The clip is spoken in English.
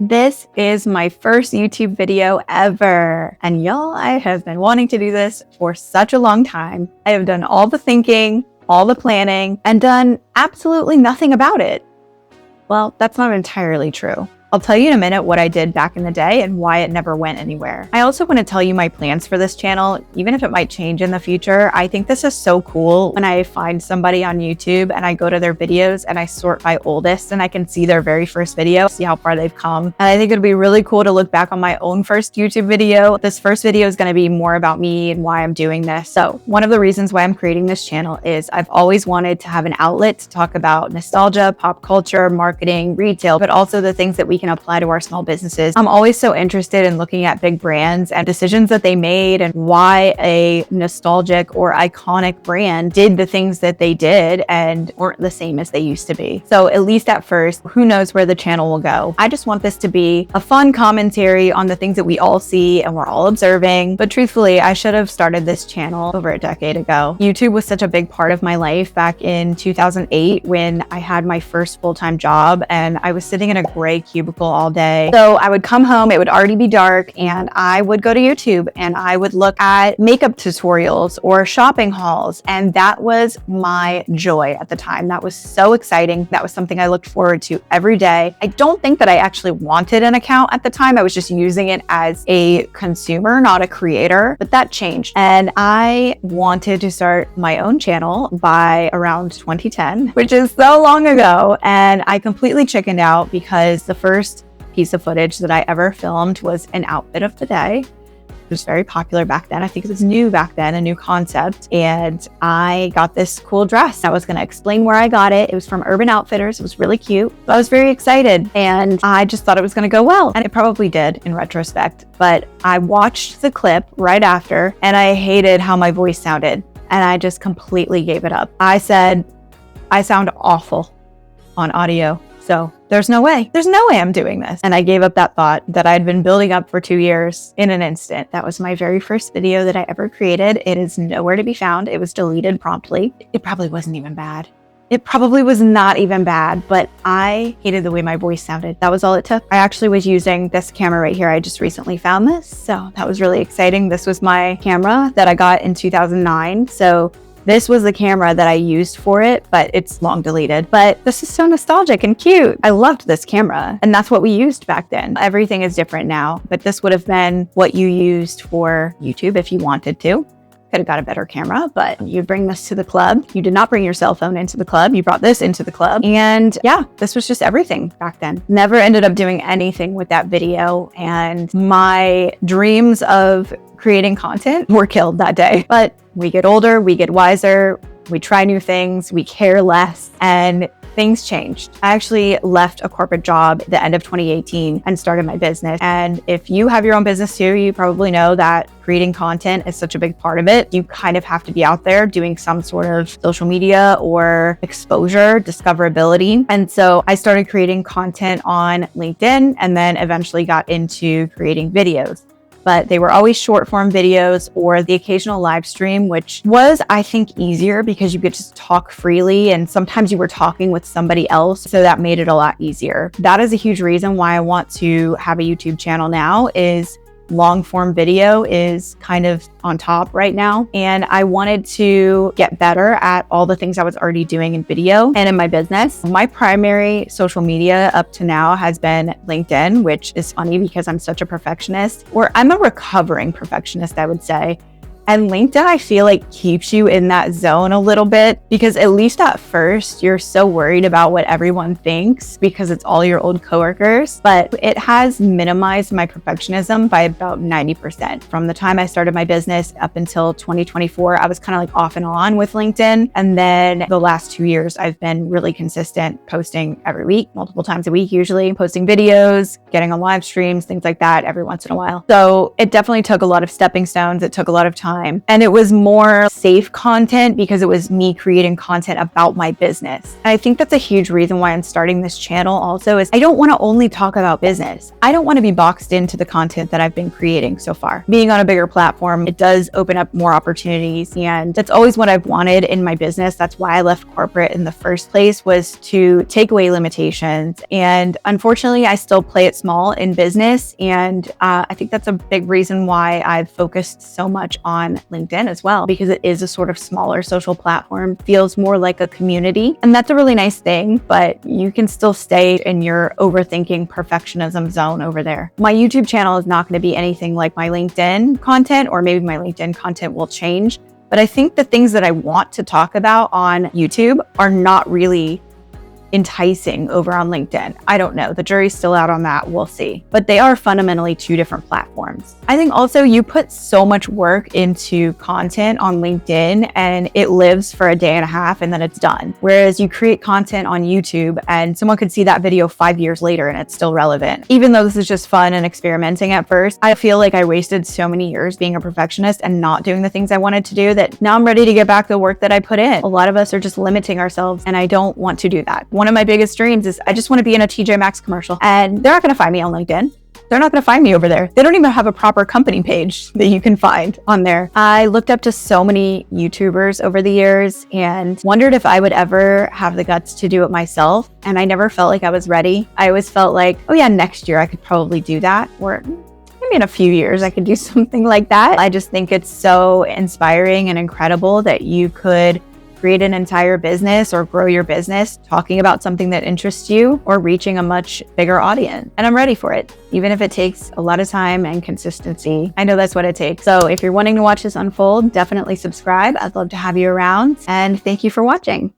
This is my first YouTube video ever. And y'all, I have been wanting to do this for such a long time. I have done all the thinking, all the planning, and done absolutely nothing about it. Well, that's not entirely true. I'll tell you in a minute what I did back in the day and why it never went anywhere. I also want to tell you my plans for this channel, even if it might change in the future. I think this is so cool when I find somebody on YouTube and I go to their videos and I sort by oldest and I can see their very first video, see how far they've come. And I think it'd be really cool to look back on my own first YouTube video. This first video is going to be more about me and why I'm doing this. So one of the reasons why I'm creating this channel is I've always wanted to have an outlet to talk about nostalgia, pop culture, marketing, retail, but also the things that we can apply to our small businesses. I'm always so interested in looking at big brands and decisions that they made and why a nostalgic or iconic brand did the things that they did and weren't the same as they used to be. So at least at first, who knows where the channel will go. I just want this to be a fun commentary on the things that we all see and we're all observing. But truthfully, I should have started this channel over a decade ago. YouTube was such a big part of my life back in 2008 when I had my first full-time job and I was sitting in a gray cubicle all day. So I would come home, it would already be dark, and I would go to YouTube and I would look at makeup tutorials or shopping hauls. And that was my joy at the time. That was so exciting. That was something I looked forward to every day. I don't think that I actually wanted an account at the time. I was just using it as a consumer, not a creator, but that changed. And I wanted to start my own channel by around 2010, which is so long ago. And I completely chickened out because the first piece of footage that I ever filmed was an outfit of the day. It was very popular back then. I think it was new back then, a new concept. And I got this cool dress. I was going to explain where I got it. It was from Urban Outfitters. It was really cute. I was very excited and I just thought it was going to go well. And it probably did in retrospect. But I watched the clip right after and I hated how my voice sounded. And I just completely gave it up. I said, I sound awful on audio. So there's no way I'm doing this. And I gave up that thought that I had been building up for 2 years in an instant. That was my very first video that I ever created. It is nowhere to be found. It was deleted promptly. It probably wasn't even bad. It probably was not even bad, but I hated the way my voice sounded. That was all it took. I actually was using this camera right here. I just recently found this. So that was really exciting. This was my camera that I got in 2009. So this was the camera that I used for it, but it's long deleted. But this is so nostalgic and cute. I loved this camera, and that's what we used back then. Everything is different now, but this would have been what you used for YouTube if you wanted to. Could have got a better camera, but you bring this to the club. You did not bring your cell phone into the club. You brought this into the club. And yeah, this was just everything back then. Never ended up doing anything with that video. And my dreams of creating content were killed that day. But we get older, we get wiser, we try new things, we care less, and things changed. I actually left a corporate job at the end of 2018 and started my business. And if you have your own business too, you probably know that creating content is such a big part of it. You kind of have to be out there doing some sort of social media or exposure, discoverability. And so I started creating content on LinkedIn and then eventually got into creating videos. But they were always short form videos or the occasional live stream, which was, I think, easier because you could just talk freely. And sometimes you were talking with somebody else. So that made it a lot easier. That is a huge reason why I want to have a YouTube channel now is long form video is kind of on top right now. And I wanted to get better at all the things I was already doing in video and in my business. My primary social media up to now has been LinkedIn, which is funny because I'm such a perfectionist, or I'm a recovering perfectionist, I would say. And LinkedIn, I feel like keeps you in that zone a little bit because at least at first you're so worried about what everyone thinks because it's all your old coworkers, but it has minimized my perfectionism by about 90%. From the time I started my business up until 2024, I was kind of like off and on with LinkedIn. And then the last 2 years, I've been really consistent, posting every week, multiple times a week, usually posting videos, getting on live streams, things like that every once in a while. So it definitely took a lot of stepping stones. It took a lot of time time. And it was more safe content because it was me creating content about my business. And I think that's a huge reason why I'm starting this channel also is I don't want to only talk about business. I don't want to be boxed into the content that I've been creating so far. Being on a bigger platform, it does open up more opportunities, and that's always what I've wanted in my business. That's why I left corporate in the first place, was to take away limitations. And unfortunately, I still play it small in business. And I think that's a big reason why I've focused so much on LinkedIn as well, because it is a sort of smaller social platform, feels more like a community. And that's a really nice thing, but you can still stay in your overthinking perfectionism zone over there. My YouTube channel is not going to be anything like my LinkedIn content, or maybe my LinkedIn content will change. But I think the things that I want to talk about on YouTube are not really enticing over on LinkedIn. I don't know. The jury's still out on that. We'll see. But they are fundamentally two different platforms. I think also you put so much work into content on LinkedIn and it lives for a day and a half and then it's done. Whereas you create content on YouTube and someone could see that video 5 years later and it's still relevant. Even though this is just fun and experimenting at first, I feel like I wasted so many years being a perfectionist and not doing the things I wanted to do that now I'm ready to get back the work that I put in. A lot of us are just limiting ourselves and I don't want to do that. One of my biggest dreams is I just want to be in a TJ Maxx commercial, and they're not going to find me on LinkedIn. They're not going to find me over there. They don't even have a proper company page that you can find on there. I looked up to so many YouTubers over the years and wondered if I would ever have the guts to do it myself. And I never felt like I was ready. I always felt like, oh yeah, next year I could probably do that. Or maybe in a few years I could do something like that. I just think it's so inspiring and incredible that you could create an entire business or grow your business talking about something that interests you or reaching a much bigger audience. And I'm ready for it, even if it takes a lot of time and consistency. I know that's what it takes. So if you're wanting to watch this unfold, definitely subscribe. I'd love to have you around, and thank you for watching.